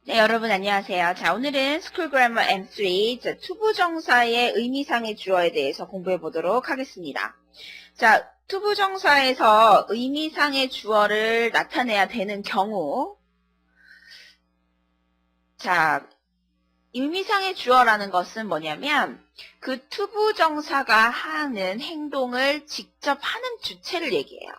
네, 여러분 안녕하세요. 자, 오늘은 스쿨 그래머 M3 투부정사의 의미상의 주어에 대해서 공부해 보도록 하겠습니다. 자, 투부정사에서 의미상의 주어를 나타내야 되는 경우, 자, 의미상의 주어라는 것은 뭐냐면 그 투부정사가 하는 행동을 직접 하는 주체를 얘기해요.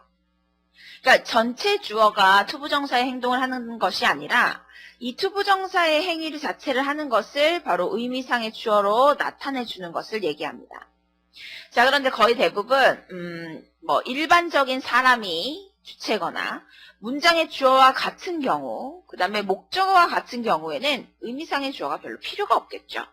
그러니까 전체 주어가 투부정사의 행동을 하는 것이 아니라 이 투부정사의 행위 자체를 하는 것을 바로 의미상의 주어로 나타내주는 것을 얘기합니다. 자, 그런데 거의 대부분 일반적인 사람이 주체거나 문장의 주어와 같은 경우, 그 다음에 목적어와 같은 경우에는 의미상의 주어가 별로 필요가 없겠죠.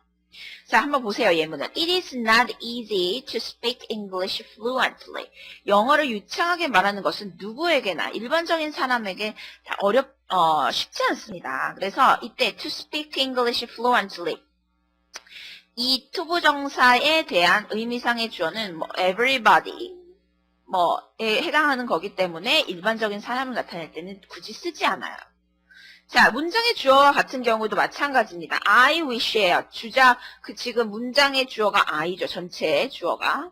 자, 한번 보세요. 예문은 It is not easy to speak English fluently. 영어를 유창하게 말하는 것은 누구에게나 일반적인 사람에게 다 쉽지 않습니다. 그래서 이때 to speak English fluently 이 투부정사에 대한 의미상의 주어는 everybody 에 해당하는 거기 때문에 일반적인 사람을 나타낼 때는 굳이 쓰지 않아요. 자, 문장의 주어와 같은 경우도 마찬가지입니다. I wish예요. 지금 문장의 주어가 I죠. 전체 주어가.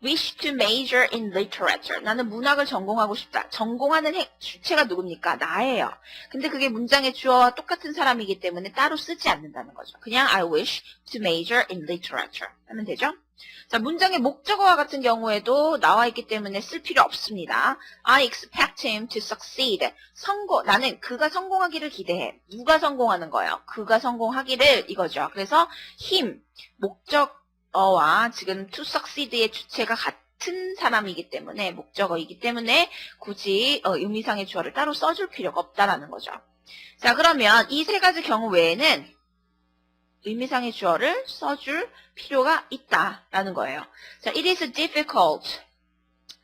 wish to major in literature. 나는 문학을 전공하고 싶다. 전공하는 주체가 누굽니까? 나예요. 근데 그게 문장의 주어와 똑같은 사람이기 때문에 따로 쓰지 않는다는 거죠. 그냥 I wish to major in literature 하면 되죠? 자, 문장의 목적어와 같은 경우에도 나와 있기 때문에 쓸 필요 없습니다. I expect him to succeed. 나는 그가 성공하기를 기대해. 누가 성공하는 거예요? 그가 성공하기를 이거죠. 그래서 him, 목적어와 지금 to succeed의 주체가 같은 사람이기 때문에, 목적어이기 때문에 굳이 의미상의 주어를 따로 써줄 필요가 없다라는 거죠. 자, 그러면 이 세 가지 경우 외에는 의미상의 주어를 써줄 필요가 있다라는 거예요. 자, it is difficult.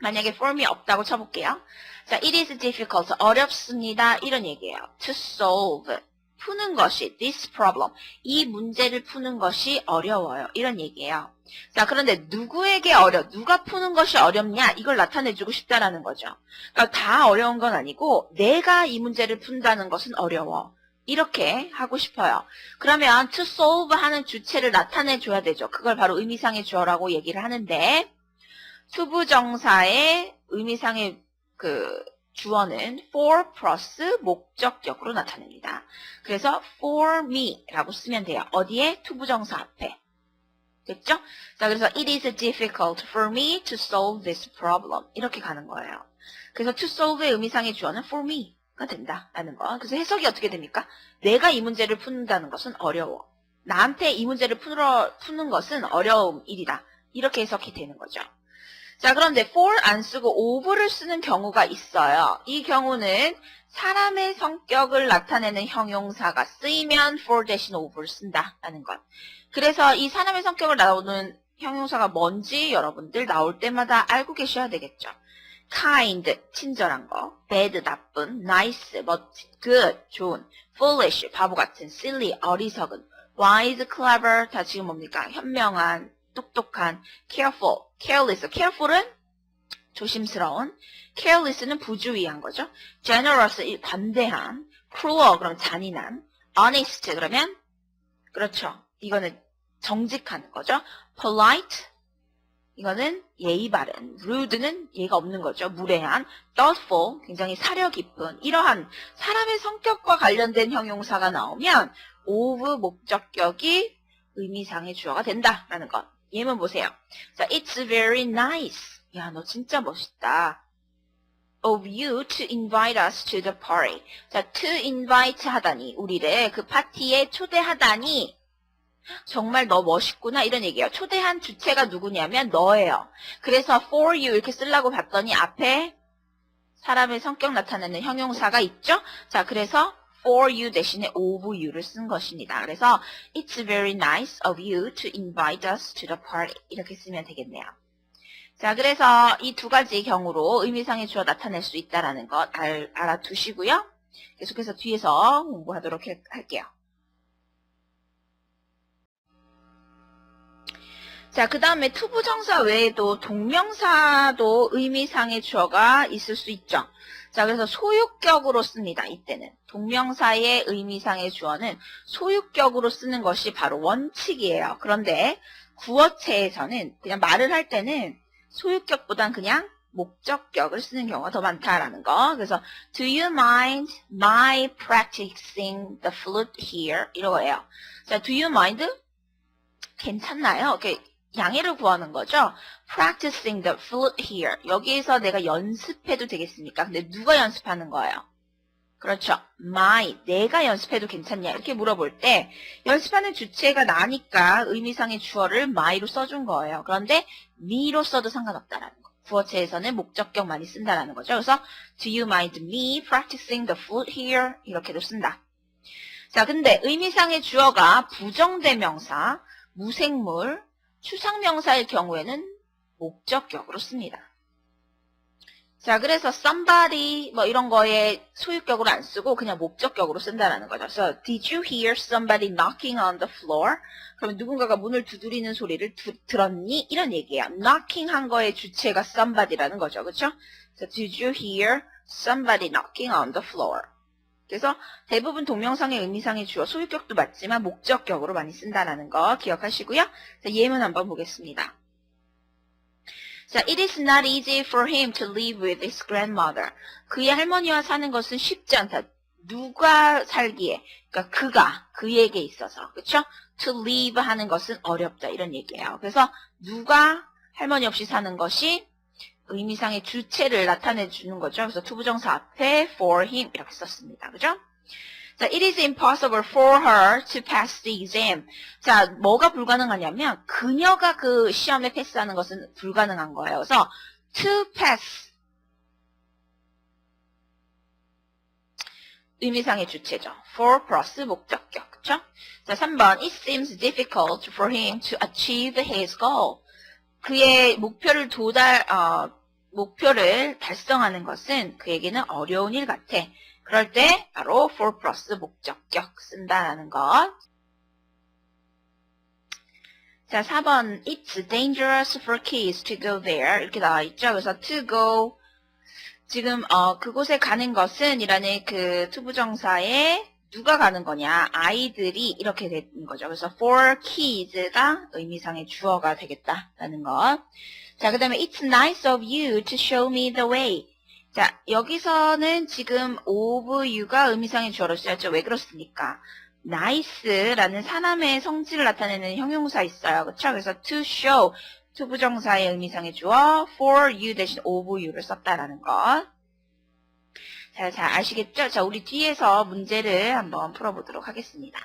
만약에 form이 없다고 쳐볼게요. 자, it is difficult. 어렵습니다. 이런 얘기예요. to solve. 푸는 것이 this problem. 이 문제를 푸는 것이 어려워요. 이런 얘기예요. 자, 그런데 누가 푸는 것이 어렵냐? 이걸 나타내주고 싶다라는 거죠. 그러니까 다 어려운 건 아니고 내가 이 문제를 푼다는 것은 어려워. 이렇게 하고 싶어요. 그러면 to solve 하는 주체를 나타내줘야 되죠. 그걸 바로 의미상의 주어라고 얘기를 하는데 투부정사의 의미상의 주어는 for 플러스 목적격으로 나타냅니다. 그래서 for me 라고 쓰면 돼요. 어디에? 투부정사 앞에. 됐죠? 자, 그래서 it is difficult for me to solve this problem. 이렇게 가는 거예요. 그래서 to solve의 의미상의 주어는 for me. 가 된다라는 거. 그래서 해석이 어떻게 됩니까? 내가 이 문제를 푼다는 것은 어려워. 나한테 이 문제를 푸는 것은 어려운 일이다. 이렇게 해석이 되는 거죠. 자, 그런데 for 안 쓰고 of를 쓰는 경우가 있어요. 이 경우는 사람의 성격을 나타내는 형용사가 쓰이면 for 대신 of를 쓴다라는 것. 그래서 이 사람의 성격을 나오는 형용사가 뭔지 여러분들 나올 때마다 알고 계셔야 되겠죠. kind, 친절한 거, bad, 나쁜, nice, 멋진, good, 좋은, foolish, 바보 같은, silly, 어리석은, wise, clever, 다 지금 뭡니까? 현명한, 똑똑한, careful, careless, careful은 조심스러운, careless는 부주의한 거죠. generous, 관대한, cruel, 그럼 잔인한, honest, 그러면, 그렇죠. 이거는 정직한 거죠. polite, 이거는 예의 바른, rude는 예의가 없는 거죠. 무례한, thoughtful, 굉장히 사려 깊은, 이러한 사람의 성격과 관련된 형용사가 나오면 of 목적격이 의미상의 주어가 된다라는 것. 예문 보세요. 자, it's very nice. 야, 너 진짜 멋있다. of you to invite us to the party. 자, to invite 하다니, 우리를 그 파티에 초대하다니, 정말 너 멋있구나 이런 얘기예요. 초대한 주체가 누구냐면 너예요. 그래서 for you 이렇게 쓰려고 봤더니 앞에 사람의 성격 나타내는 형용사가 있죠. 자, 그래서 for you 대신에 of you를 쓴 것입니다. 그래서 it's very nice of you to invite us to the party 이렇게 쓰면 되겠네요. 자, 그래서 이 두 가지 경우로 의미상의 주어 나타낼 수 있다는 것 알아두시고요. 계속해서 뒤에서 공부하도록 할게요. 자, 그 다음에 투부정사 외에도 동명사도 의미상의 주어가 있을 수 있죠. 자, 그래서 소유격으로 씁니다. 이때는. 동명사의 의미상의 주어는 소유격으로 쓰는 것이 바로 원칙이에요. 그런데 구어체에서는 그냥 말을 할 때는 소유격보단 그냥 목적격을 쓰는 경우가 더 많다라는 거. 그래서 do you mind my practicing the flute here? 이거예요. 자, do you mind? 괜찮나요? 이렇게 양해를 구하는 거죠. Practicing the flute here. 여기에서 내가 연습해도 되겠습니까? 근데 누가 연습하는 거예요? 그렇죠. my, 내가 연습해도 괜찮냐? 이렇게 물어볼 때 연습하는 주체가 나니까 의미상의 주어를 my로 써준 거예요. 그런데 me로 써도 상관없다라는 거. 구어체에서는 목적격 많이 쓴다라는 거죠. 그래서 do you mind me practicing the flute here? 이렇게도 쓴다. 자, 근데 의미상의 주어가 부정대명사, 무생물, 추상명사일 경우에는 목적격으로 씁니다. 자, 그래서 somebody 뭐 이런 거에 소유격으로 안 쓰고 그냥 목적격으로 쓴다는 거죠. 그래서 did you hear somebody knocking on the floor? 그러면 누군가가 문을 두드리는 소리를 들었니? 이런 얘기예요. knocking 한 거의 주체가 somebody라는 거죠. 그렇죠? 그래서 did you hear somebody knocking on the floor? 그래서 대부분 동명상의 의미상의 주어 소유격도 맞지만 목적격으로 많이 쓴다는 거 기억하시고요. 자, 예문 한번 보겠습니다. 자, it is not easy for him to live with his grandmother. 그의 할머니와 사는 것은 쉽지 않다. 누가 살기에, 그러니까 그에게 있어서, 그렇죠? To live 하는 것은 어렵다 이런 얘기예요. 그래서 누가 할머니 없이 사는 것이 의미상의 주체를 나타내 주는 거죠. 그래서 투부정사 앞에 for him 이렇게 썼습니다. 그죠? 자, it is impossible for her to pass the exam. 자, 뭐가 불가능하냐면 그녀가 그 시험에 패스하는 것은 불가능한 거예요. 그래서 to pass 의미상의 주체죠. for 플러스 목적격. 그쵸? 자, 3번 it seems difficult for him to achieve his goal. 그의 목표를 달성하는 것은 그에게는 어려운 일 같아. 그럴 때 바로 for 플러스 목적격 쓴다라는 것. 자, 4번 It's dangerous for kids to go there. 이렇게 나와 있죠. 그래서 to go 지금 그곳에 가는 것은 이라는 그 투부정사에 누가 가는 거냐? 아이들이 이렇게 되는 거죠. 그래서 for kids가 의미상의 주어가 되겠다라는 것. 자, 그 다음에 It's nice of you to show me the way. 자, 여기서는 지금 of you가 의미상의 주어로 쓰였죠. 왜 그렇습니까? nice라는 사람의 성질을 나타내는 형용사 있어요. 그렇죠? 그래서 to show, 투부정사의 의미상의 주어, for you 대신 of you를 썼다라는 것. 자, 잘 아시겠죠? 자, 우리 뒤에서 문제를 한번 풀어보도록 하겠습니다.